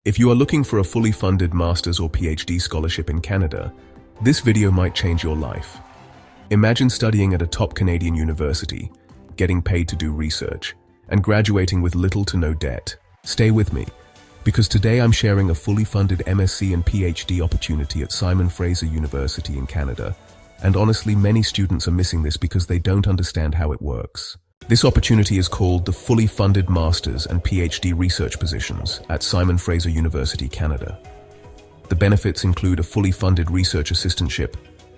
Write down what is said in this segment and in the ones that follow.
If you are looking for a fully funded master's or PhD scholarship in Canada, this video might change your life. Imagine studying at a top Canadian university, getting paid to do research, and graduating with little to no debt. Stay with me, because today I'm sharing a fully funded MSc and PhD opportunity at Simon Fraser University in Canada, and honestly, many students are missing this because they don't understand how it works. This opportunity is called the fully funded master's and PhD research positions at Simon Fraser University, Canada. The benefits include a fully funded research assistantship,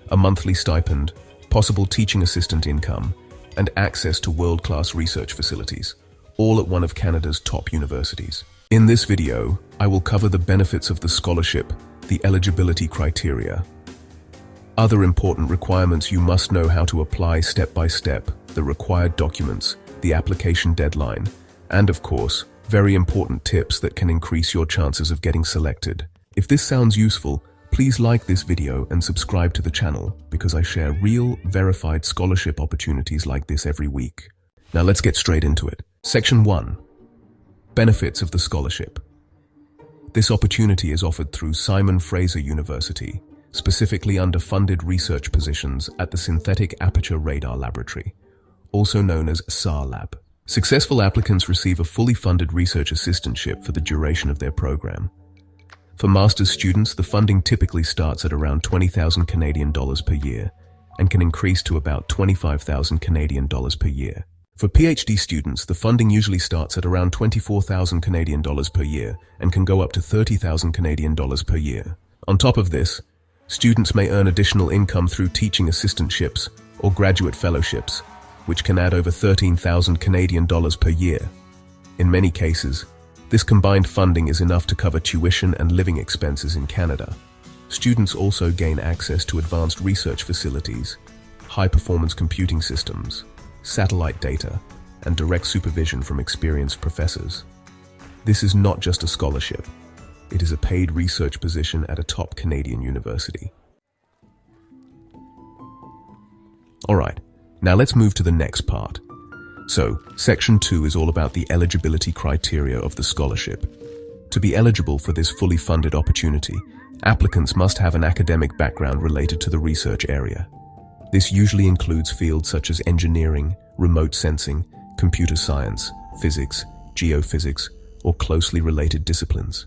a monthly stipend, possible teaching assistant income, and access to world-class research facilities, all at one of Canada's top universities. In this video, I will cover the benefits of the scholarship, the eligibility criteria, other important requirements you must know how to apply step by step, the required documents, the application deadline, and of course, very important tips that can increase your chances of getting selected. If this sounds useful, please like this video and subscribe to the channel because I share real, verified scholarship opportunities like this every week. Now let's get straight into it. Section 1. Benefits of the scholarship. This opportunity is offered through Simon Fraser University, specifically under funded research positions at the Synthetic Aperture Radar Laboratory, also known as SAR Lab. Successful applicants receive a fully funded research assistantship for the duration of their program. For master's students, the funding typically starts at around 20,000 Canadian dollars per year and can increase to about 25,000 Canadian dollars per year. For PhD students, the funding usually starts at around 24,000 Canadian dollars per year and can go up to 30,000 Canadian dollars per year. On top of this, students may earn additional income through teaching assistantships or graduate fellowships, which can add over 13,000 Canadian dollars per year. In many cases, this combined funding is enough to cover tuition and living expenses in Canada. Students also gain access to advanced research facilities, high-performance computing systems, satellite data, and direct supervision from experienced professors. This is not just a scholarship. It is a paid research position at a top Canadian university. Alright, now let's move to the next part. So, Section 2 is all about the eligibility criteria of the scholarship. To be eligible for this fully funded opportunity, applicants must have an academic background related to the research area. This usually includes fields such as engineering, remote sensing, computer science, physics, geophysics, or closely related disciplines.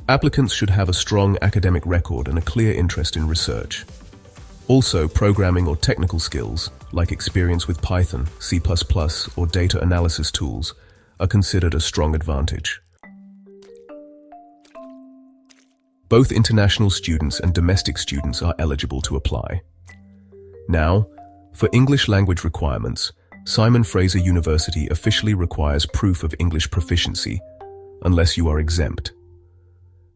Applicants should have a strong academic record and a clear interest in research. Also, programming or technical skills, like experience with Python, C++, or data analysis tools, are considered a strong advantage. Both international students and domestic students are eligible to apply. Now, for English language requirements, Simon Fraser University officially requires proof of English proficiency, unless you are exempt.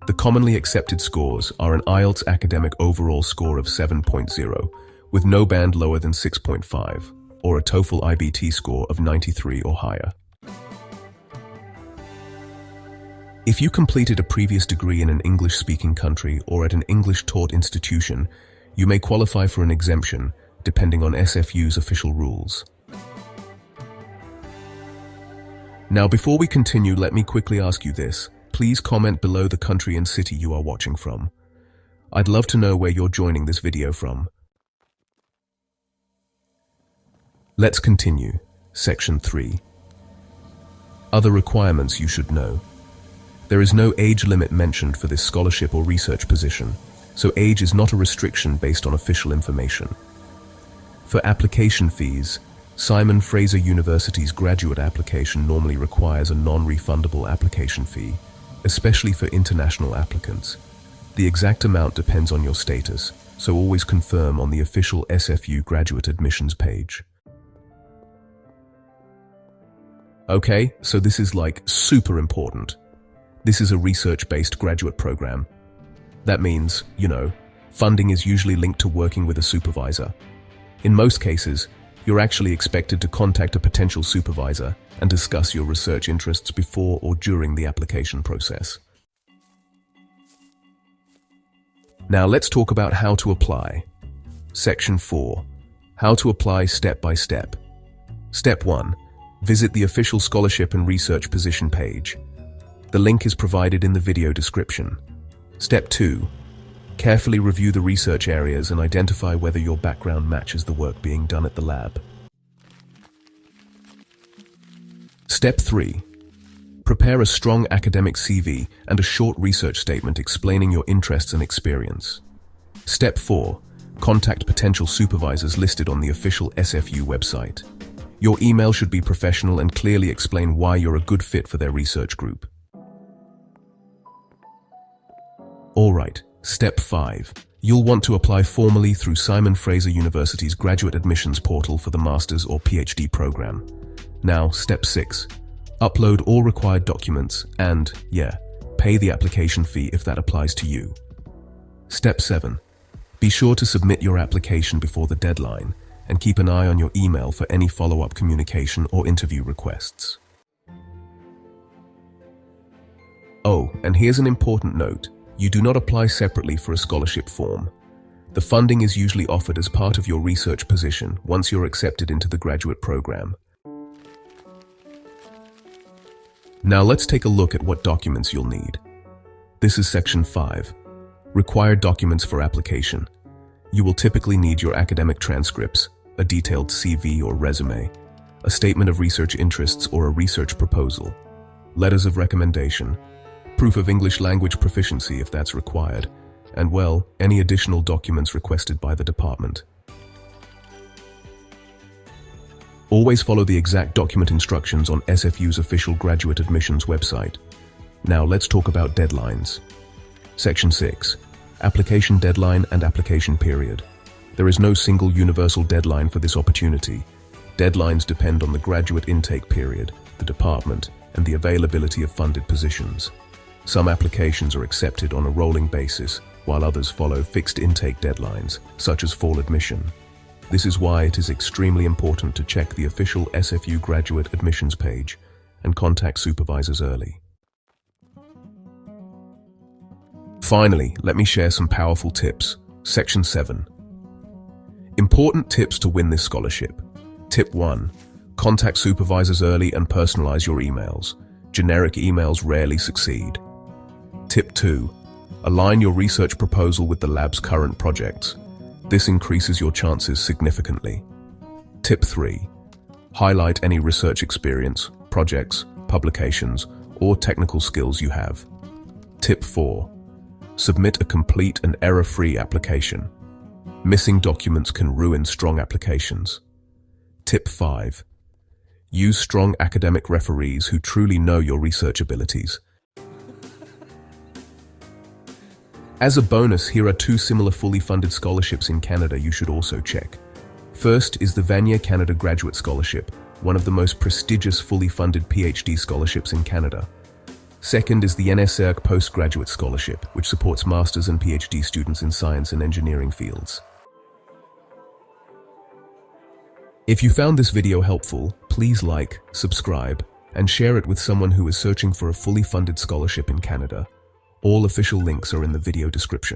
The commonly accepted scores are an IELTS academic overall score of 7.0, with no band lower than 6.5, or a TOEFL IBT score of 93 or higher. If you completed a previous degree in an English-speaking country or at an English-taught institution, you may qualify for an exemption, depending on SFU's official rules. Now, before we continue, let me quickly ask you this. Please comment below the country and city you are watching from. I'd love to know where you're joining this video from. Let's continue. Section 3. Other requirements you should know. There is no age limit mentioned for this scholarship or research position, so age is not a restriction based on official information. For application fees, Simon Fraser University's graduate application normally requires a non-refundable application fee, especially for international applicants. The exact amount depends on your status, so always confirm on the official SFU graduate admissions page. Okay, so this is like super important. This is a research-based graduate program. That means, funding is usually linked to working with a supervisor. In most cases, you're actually expected to contact a potential supervisor and discuss your research interests before or during the application process. Now let's talk about how to apply. Section 4. How to apply step by step. Step 1. Visit the official scholarship and research position page. The link is provided in the video description. Step 2. Carefully review the research areas and identify whether your background matches the work being done at the lab. Step 3. Prepare a strong academic CV and a short research statement explaining your interests and experience. Step 4. Contact potential supervisors listed on the official SFU website. Your email should be professional and clearly explain why you're a good fit for their research group. Alright, Step 5. You'll want to apply formally through Simon Fraser University's graduate admissions portal for the master's or PhD program. Now, Step 6. Upload all required documents and, pay the application fee if that applies to you. Step 7. Be sure to submit your application before the deadline and keep an eye on your email for any follow-up communication or interview requests. Oh, and here's an important note. You do not apply separately for a scholarship form. The funding is usually offered as part of your research position once you're accepted into the graduate program. Now let's take a look at what documents you'll need. This is Section 5. Required documents for application. You will typically need your academic transcripts, a detailed CV or resume, a statement of research interests or a research proposal, letters of recommendation, proof of English language proficiency if that's required, and any additional documents requested by the department. Always follow the exact document instructions on SFU's official graduate admissions website. Now let's talk about deadlines. Section 6. Application deadline and application period. There is no single universal deadline for this opportunity. Deadlines depend on the graduate intake period, the department, and the availability of funded positions. Some applications are accepted on a rolling basis, while others follow fixed intake deadlines, such as fall admission. This is why it is extremely important to check the official SFU graduate admissions page and contact supervisors early. Finally, let me share some powerful tips. Section 7. Important tips to win this scholarship. Tip 1. Contact supervisors early and personalize your emails. Generic emails rarely succeed. Tip 2. Align your research proposal with the lab's current projects. This increases your chances significantly. Tip 3. Highlight any research experience, projects, publications, or technical skills you have. Tip 4. Submit a complete and error-free application. Missing documents can ruin strong applications. Tip 5. Use strong academic referees who truly know your research abilities. As a bonus, here are 2 similar fully funded scholarships in Canada you should also check. First is the Vanier Canada Graduate Scholarship, one of the most prestigious fully funded PhD scholarships in Canada. Second is the MSc Postgraduate Scholarship, which supports master's and PhD students in science and engineering fields. If you found this video helpful, please like, subscribe, and share it with someone who is searching for a fully funded scholarship in Canada. All official links are in the video description.